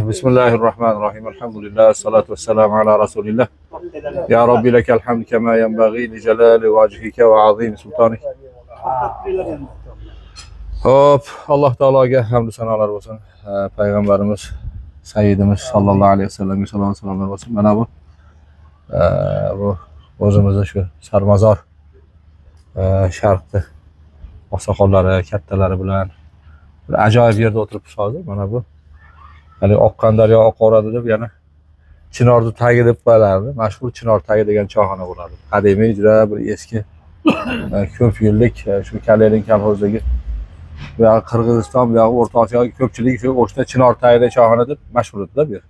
بسم الله الرحمن الرحيم الحمد لله الصلاة والسلام على رسول الله يا ربي لك الحمد كما ينبغي لجلال وجهك وعظيم سلطانك. Hop, Alloh taologa hamd sanolar bo'lsin. Payg'ambarimiz Sayyidimiz sallallohu alayhi vasallamga salomlar bo'lsin. Mana bu o'zimizning shu Sarmazor sharqda oqsoqollari, kattalari bilan bir ajoyib yerda o'tiribmiz hozir. Mana bu hali oqqan daryo oqaveradi deb yana Chinorni tagi deb qo'yiladi. Mashhur Chinor tagi degan choyxona bo'ladi. Qadimiy, juda bir eski ko'p yillik shu Kalelin kolxozdagi bu yoq Qirg'iziston, bu yoq O'rta Osiyoga ko'pchilik shu o'shda Chinor tagida choyxona deb mashhur edi-da bu yer.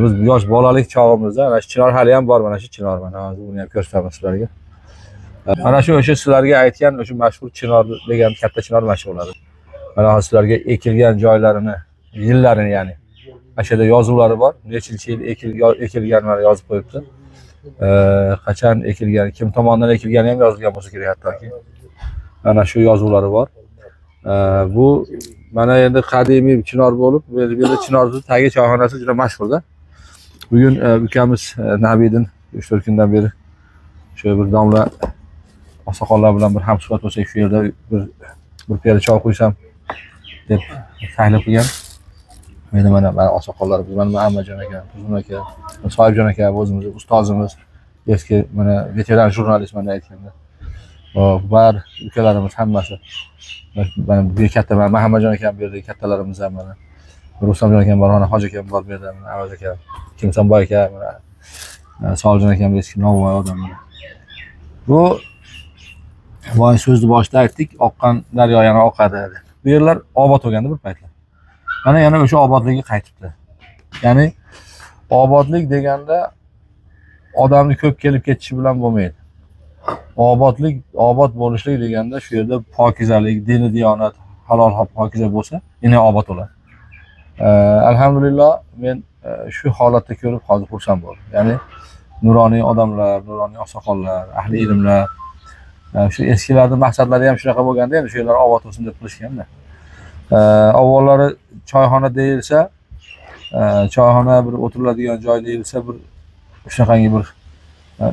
Biz yosh bolalik chog'imizda mana shu Chinor hali ham bor, mana shu Chinor, mana hozir uni ham ko'rsataman sizlarga. Mana shu o'sha sizlarga aytgan o'sha mashhur Chinor degan katta Chinor mashhur bo'ladi. Mana hozir sizlarga ekilgan joylarini, yillarini ya'ni ashada yozuvlari bor. Necha yil ekilganini yozib qo'yibdi. Qachon ekilgan, kim tomonidan ekilgani ham yozilgan bo'lsa kerak hattoki. Mana shu yozuvlari bor. Bu mana endi qadimiy Chinor bo'lib, bu yerda Chinorning tagi choyxonasi juda mashhur-da. Bugun ukamiz Nabiddin 3-4 kundan beri shu bir domla oqsoqollar bilan bir hamsuhbat bo'lsak, shu yerda bir piyola choy qo'ysam deb taklif qilgan. Mana oqsoqollarimiz, mana Muhammadjon aka, Tuzun aka, Sohibjon aka, o'zimiz ustozimiz, eski mana veteran jurnalist mana aytganda. Bar ukalarimiz hammasi. Mana bu katta Muhammadjon aka bu yerda kattalarimiz ham mana. Rustamjon aka bor, mana Hoji aka bor bu yerda, mana Avaz aka, Kimsonboy aka, mana Soljon aka eski Novvoy odamlar. Bu voy so'zni boshida aytdik, oqqan daryo yana oqadi. Bu yerlar obod bo'lganda bir paytlar. Mana yana o'sha obodligiga qaytibdi. Ya'ni obodlik deganda odamni ko'p kelib ketishi bilan bo'lmaydi. Obod bo'lishlik deganda shu yerda pokizalik, dini diyonat, halol pokiza bo'lsa, yana obod bo'ladi. Alhamdulillah men shu holatda ko'rib hozir xursand bo'ldim. Ya'ni nuroniy odamlar, nuroniy oqsoqollar, ahli ilmlar, shu eskilarning maqsadlari ham shunaqa bo'lganda, endi shu yerlar obod bo'lsin deb qilishganda. Avvallari choyxona deyilsa, choyxona bir o'tiriladigan joy deyilsa, bir shunaqangi bir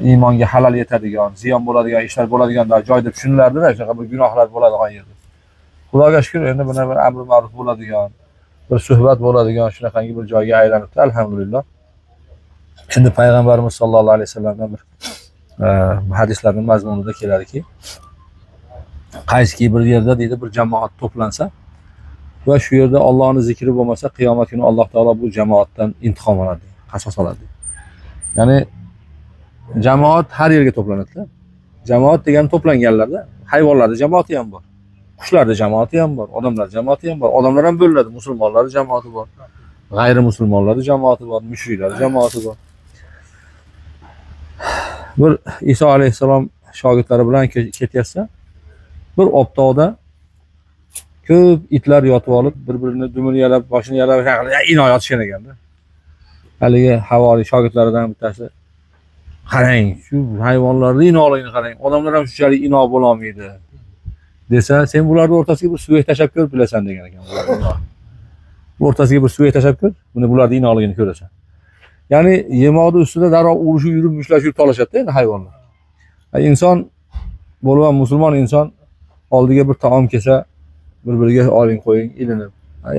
iymonga halal yetadigan, ziyon bo'ladigan ishlar bo'ladigan joy deb tushunilardi-da, shunaqa bir gunohlar bo'ladigan yerda. Xudoga shukr, endi buni bir amr ma'ruf bo'ladigan, bir suhbat bo'ladigan shunaqangi bir joyga aylanibdi, alhamdulillah. Endi payg'ambarimiz sollallohu alayhi vasallamdan bir hadislarning mazmunida keladiki, qaysi bir yerda deydi bir jamoat to'plansa va shu yerda Allohning zikri bo'lmasa, qiyomat kuni Alloh taolo bu jamoatdan intiqom oladi, qasos oladi. Ya'ni jamoat har yerga to'planadi. Jamoat degani to'planganlarda, hayvonlarning jamoati ham bor, qushlarning jamoati ham bor, odamlar jamoati ham bor. Odamlar ham bo'linadi, musulmonlarning jamoati bor, g'ayri musulmonlarning jamoati bor, mushriklarning jamoati bor. Bir Iso alayhissalom shogirdlari bilan ketyapsa, bir optoqda ko'p itlar yotib olib, bir-birini dumini yalab, boshini yalab, inoy yotishgan ekanda. Haligi havoriy shogirdlaridan bittasi, qarang, shu hayvonlarning inoligini qarang, odamlar ham shunchalik ino bo'la olmaydi desa, sen bularning o'rtasiga bir suyak tashab ko'r bilasan degan ekan. Bu o'rtasiga bir suyak tashab ko'r, buni bularning inoligini ko'rasan. Ya'ni yemoqni ustida darrov urishib yurib, mushlashib tolashadi endi hayvonlar. Inson bo'lib, musulmon inson oldiga bir taom kelsa, bir-biriga oling qo'ying, ilinib,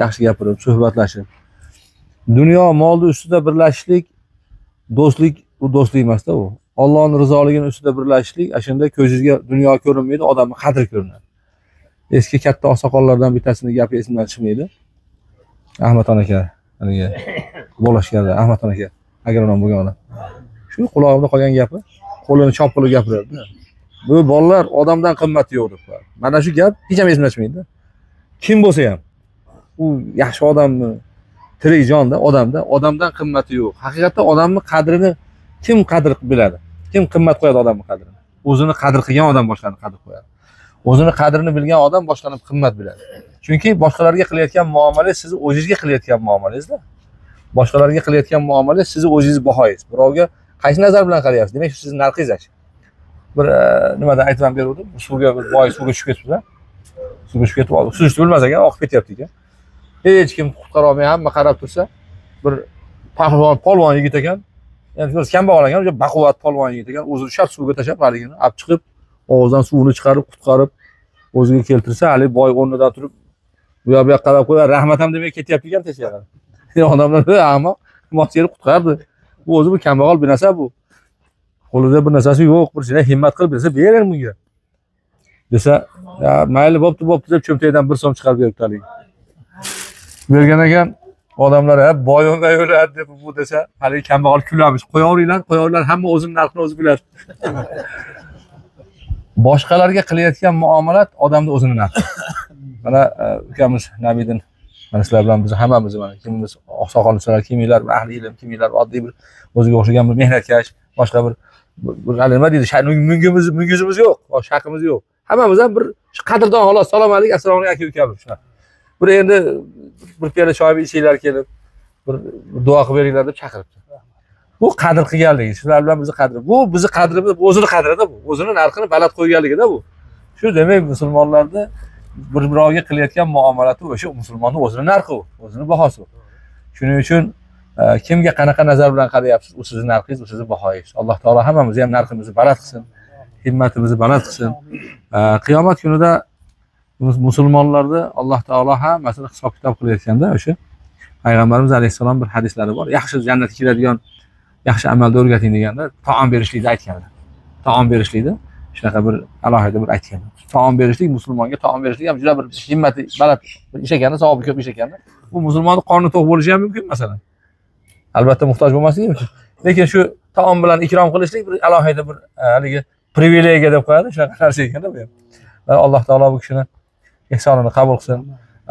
yaxshi gapirib, suhbatlashib. Dunyo molni ustida birlashishlik, do'stlik, bu do'stlik emas-da u. Allohning rizoligini ustida birlashishlik, ashunda ko'zingizga dunyo ko'rinmaydi, odamning qadri ko'rinadi. Eski katta oqsoqollardan bittasini gapi esimdan chiqmaydi. Ahmadxon aka, haligi bo'lashganda Ahmadxon aka, agronom bo'lgan odam. Shu qulog'imda qolgan gapi, qo'lini chop qilib gapiradi. Bu bolalar odamdan qimmati yo'q deb qo'yadi. Mana shu gap hech ham esimdan chiqmaydi. Kim bo'lsa ham, u yaxshi odammi, tirik jonda, odamdan qimmati yo'q. Haqiqatda odamning qadrini kim qadr biladi? Kim qimmat qo'yadi odamning qadrini? O'zini qadr qilgan odam boshqani qadr qo'yadi. O'zini qadrini bilgan odam boshqani qimmat biladi. Chunki boshqalarga qilayotgan muomala sizni o'zingizga qilayotgan muomalangizda. Boshqalarga qilayotgan muomala sizni o'zingiz bahoyingiz. Birovga qaysi nazar bilan qarayapsiz? Demak, siz narxingiz. Bir nimada aytib berdim, suvga bir boy suvga tushib ketibdi. Suvga tushib ketib, suzish bilmas ekan, oqib ketyapti ekan. hech kim qutqara olmay hamma qarab tursa, bir pahlavon, polvon yigit ekan. Endi o'zi kambag'al ekan, o'sha baquvvat polvon yigit ekan, o'zini shart suvga tashlab haligini olib chiqib, og'zidan suvini chiqarib, qutqarib o'ziga keltirsa, hali boy o'rnidan turib bu yoqqa qarab qo'yar, rahmat ham demay ketyapti ekan teskari. Odamlar ammo mocheri qutqardi. Bu o'zi bu kambag'al bir narsa bu. Qo'lida bir narsasi yo'q, bir shunday himmat qilib bersa, bering bunga. Desa, ya mayli bo'pti deb cho'ntagidan 1 so'm chiqarib beribdi hali. Bergan ekan, odamlar hep boyonga o'ladi deb bu desa, hali kambag'al kulamiz. Qo'yaveringlar, hamma o'zining narxini o'zi biladi. Boshqalarga qilayotgan muomalat odamning o'zining narxi. Mana ukamiz Nabidin, mana sizlar bilan biz hammamiz mana kimimiz oqsoqolchilar, kimlar ahli ilm, kimlar oddiy bir o'ziga o'xshagan bir mehnatkash, boshqa bir nima deydi, mungimiz yo'q, shaqimiz yo'q. Hammamiz ham bir qadrdon xolos, salom alaykum, assalomu alaykum aka ukamiz shunaqa. Bir endi bir piyola choy ichinglar kelib, bir duo qilib beringlar deb chaqiribdi. Bu qadr qilganligi, sizlar bilan bizni qadri. Bu bizni qadrimiz, o'zini qadrida bu. O'zining narxini baland qo'yganligida bu. Shu demak musulmonlarda bir-birovga qilayotgan muomalati o'sha musulmonning o'zining narxi u, o'zining bahosi. Shuning uchun kimga qanaqa nazar bilan qarayapsiz, u sizning narxingiz, u sizning bahoyingiz. Alloh taolo hammamizni ham narximizni baland qilsin, himmatimizni baland qilsin. Qiyomat kunida musulmonlarda Alloh taolo ham masalan hisob kitob qilayotganda o'sha payg'ambarimiz alayhisalom bir hadislari bor. Yaxshi jannatga kiradigan yaxshi amalda o'rgating deganda taom berishlikni aytganlar. Taom berishlikni shunaqa bir alohida bir aytganlar. Taom berishlik, musulmonga taom berishlik ham juda bir himmati baland ish ekanda, savobi ko'p ish ekanda. Bu musulmonning qorni to'q bo'lishi ham mumkin masalan. Albatta muhtoj bo'lmasligi mumkin. Lekin shu taom bilan ikrom qilishlik bir alohida bir haligi privilegiya deb qo'yadi, shunaqa narsa ekanda bu ham. Alloh taolo bu kishini ehsonini qabul qilsin.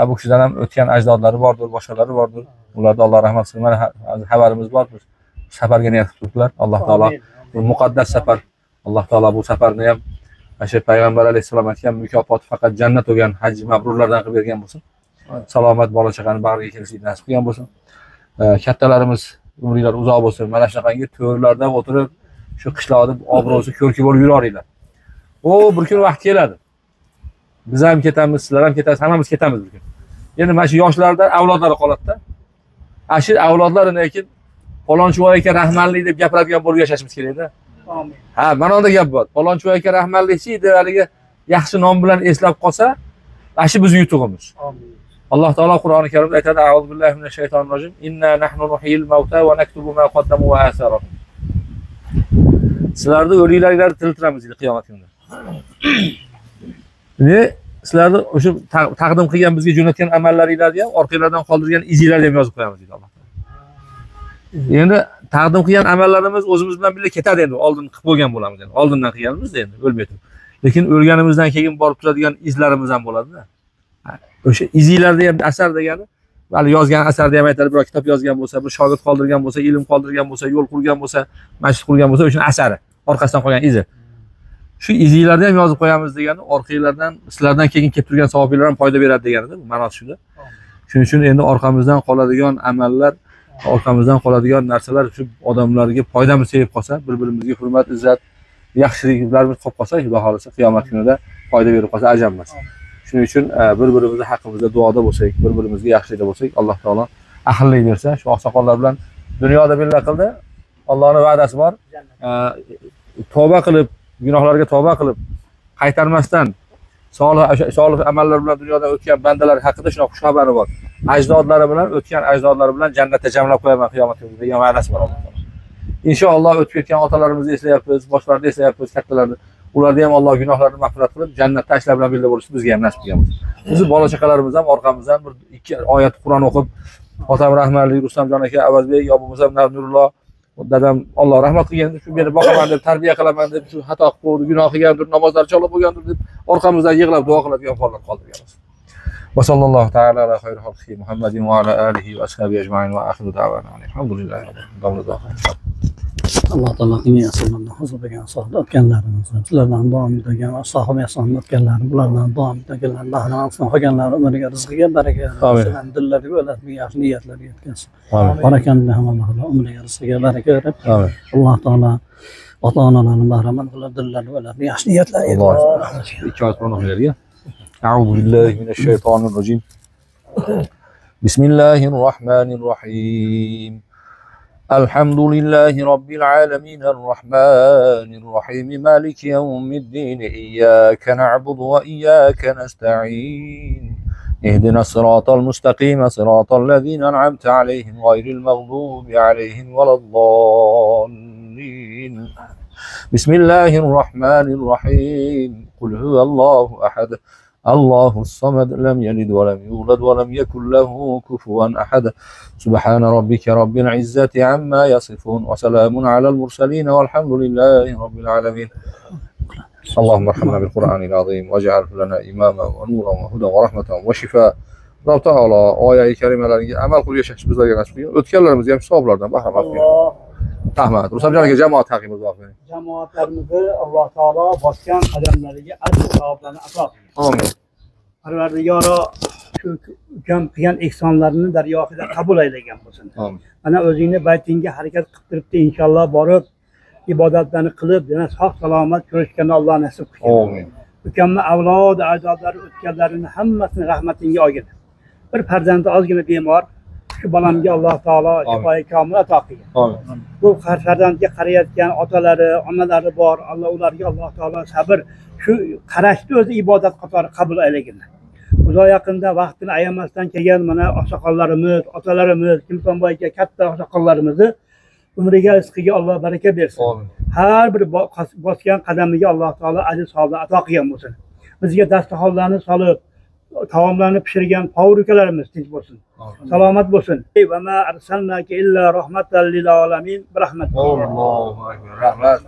Bu kishidan ham o'tgan ajdodlari bordir, boshqalari bordir. Ularga Alloh rahmat qilsin. Mana xabarimiz bor. Safarga niyat qilib turibdilar. Alloh taolo bu muqaddas safar. Alloh taolo bu safarni ham o'sha payg'ambar alayhisalom aytgan mukofoti faqat jannat bo'lgan haj mabrurlardan qilib bergan bo'lsin. Salomat bola chaqani bag'riga kelishni nasib qilgan bo'lsin. Kattalarimiz umringlar uzoq bo'lsin. Mana shunaqangi to'rlarda o'tirib, shu qishloqda obro'si ko'rki bo'lib yuroringlar. Bir kun vaqt keladi. Biz ham ketamiz, sizlar ham ketasiz, hammamiz ketamiz bir kun. Endi mana shu yoshlardan avlodlari qoladi-da. Shu avlodlarini lekin Falonchi voy aka rahmatli deb gapiradigan bo'lib yashashimiz kerak-da. Amin. Ha, mana unda gap bor. Falonchi voy aka rahmatlichi deb haliga yaxshi nom bilan eslab qolsa, shu bizning yutug'imiz. Amin. Alloh taolo Qur'oni Karimda aytadi: "A'udhu billahi minash shaytonir rojim. Inna nahnu nuhyil mauta va naktubu ma qaddamu va atharahum." Sizlarni o'liklarni tiriltiramiz deydi qiyomat kunida. Ne sizlarni o'sha taqdim qilgan bizga jo'natgan amallaringizni ham, orqanglardan qoldirgan izinglarni ham yozib qo'yamiz deydi Alloh. Endi taqdim qilgan amallarimiz o'zimiz bilan birga ketadi endi, oldin qilib qo'ygan bo'lamiz endi. Oldindan qilganimiz endi o'lmay turib. Lekin o'lganimizdan keyin borib turadigan izlarimiz ham bo'ladi-da. O'sha izinglarda ham asar degani, hali yozgan asarda ham aytadi, biror kitob yozgan bo'lsa, bir shogird qoldirgan bo'lsa, ilm qoldirgan bo'lsa, yo'l qurgan bo'lsa, masjid qurgan bo'lsa, o'sha asari, orqasidan qolgan izi. Shu izinglarni ham yozib qo'yamiz degani, orqanglardan, sizlardan keyin kelib turgan savoblar ham foyda beradi deganida, bu ma'nosi shuda. Shuning uchun endi orqamizdan qoladigan amallar, orqamizdan qoladigan narsalar shu odamlarga foydamiz tegib qolsa, bir-birimizga hurmat, izzat, yaxshiliklarimiz qolib qolsa, Xudo xolisa qiyomat kunida foyda berib qolsa ajab emas. Shuning uchun bir-birimizni haqqimizda duoda bo'lsak, bir-birimizga yaxshilikda bo'lsak, Alloh taolo ahillik bersa, shu oqsoqollar bilan dunyoda birga qildi. Allohning va'dasi bor. Tavba qilib, gunohlarga tavba qilib, qaytarmasdan solih amallar bilan dunyoda o'tgan bandalar haqida shunaqa xush xabari bor. Ajdodlari bilan o'tgan ajdodlari bilan jannatda jamlab qo'yaman qiyomat kunida degan va'dasi bor Alloh taolo. Inshaalloh o'tib ketgan otalarimizni eslayapmiz, boshqalarni eslayapmiz, kattalarni. Ularga ham Alloh gunohlarini mag'firat qilib, jannatda ashlar bilan birga bo'lishni bizga ham nasib qilgan. Bizni bola chaqalarimiz ham orqamizdan bir 2 oyat Qur'on o'qib, otam rahmatli Rustamjon aka, Avazbek, obomizam Nurullo, dadam Alloh rahmat qilgan, shu meni boqaman deb, tarbiya qilaman deb, shu xato qilib qo'ydi, gunoh qilgandir, namozlar cholib bo'lgandir deb orqamizdan yig'lab duo qiladigan qollar qoldirganmiz. Va sallallohu ta'ala ala xayri xalqi Muhammadin va ala alihi va ashabihi ajma'in va axiru da'wana alhamdulillahi rabbil alamin. Alloh taolo qilgan huzur bergan sahot o'tganlarimizni, sizlardan davom etgan sohib ehsonni o'tganlar, bulardan davom etganlar, bahramasidan qolganlar umriga, rizqiga baraka, dillariga o'latib yaxshi niyatlarga yetkazsin. Barakani ham Alloh taolo umriga, rizqiga baraka berib, Alloh taolo ota-onalarni bahramand qilib, dillariga o'latib yaxshi niyatlarga yetkazsin. A'udhu billahi minash shaytonir rojim. بسم الله الرحمن الرحيم الحمد لله رب العالمين الرحمن الرحيم مالك يوم الدين إياك نعبد وإياك نستعين اهدنا الصراط المستقيم صراط الذين أنعمت عليهم غير المغضوب عليهم ولا الضالين بسم الله الرحمن الرحيم قل هو الله أحد الله الصمد لم يلد ولم يولد ولم يكن له كفوا أحد سبحان ربك رب العزة عما يصفون وسلام على المرسلين والحمد لله رب العالمين اللهم ارحمنا بالقرآن العظيم واجعله لنا إماما ونورا وهدى ورحمة وشفاء Allah Taala oyat-i kerimeleriga amal qilib yashash bizlarga nasib qilsin. O'tganlarimizga ham hisoblardan bahramand qilsin. Rahmat. Rustamjonga jamoat taqdimimiz bor. Jamoatlarimizni Alloh taolo bosgan qadamlariga ajr savoblarni ato qilsin. Amin. Parvardigoro shu ukam qilgan ehsonlarini daryohida qabul aylagan bo'lsin. Amin. Mana o'zingni baytingga harakat qilib turibdi, inshaalloh borib ibodatlarni qilib, yana sog' salomat ko'rishganni Alloh nasib qilsin. Amin. Ukamni avlod, ajdodlari o'tganlarini hammasini rahmatingga olgin. Bir farzandi ozgina bemor, shu bolamga Alloh taolo shifoyi komil ato qilsin. Amin. Bu farzandga qarayotgan otalari, onalari bor. Ularga Alloh taolo sabr, shu qarashni o'zi ibodat qatori qabul aylaginlar. Uzoq yaqinda vaqtini ayamasdan kelgan mana oqsoqollarimiz, otalarimiz, Kimsonboyga katta oqsoqollarimizni umriga, rizqiga Alloh baraka bersin. Amin. Har bir bosgan qadamiga Alloh taolo ajr savobni ato qilgan bo'lsin. Bizga dasturxonlarni solib, taomlarni pishirgan povrukalarimiz tinch bo'lsin. Salomat bo'lsin. Va ma arsalnaka illa rahmatan lil alamin. Rahmat. Allohu akbar. Rahmat.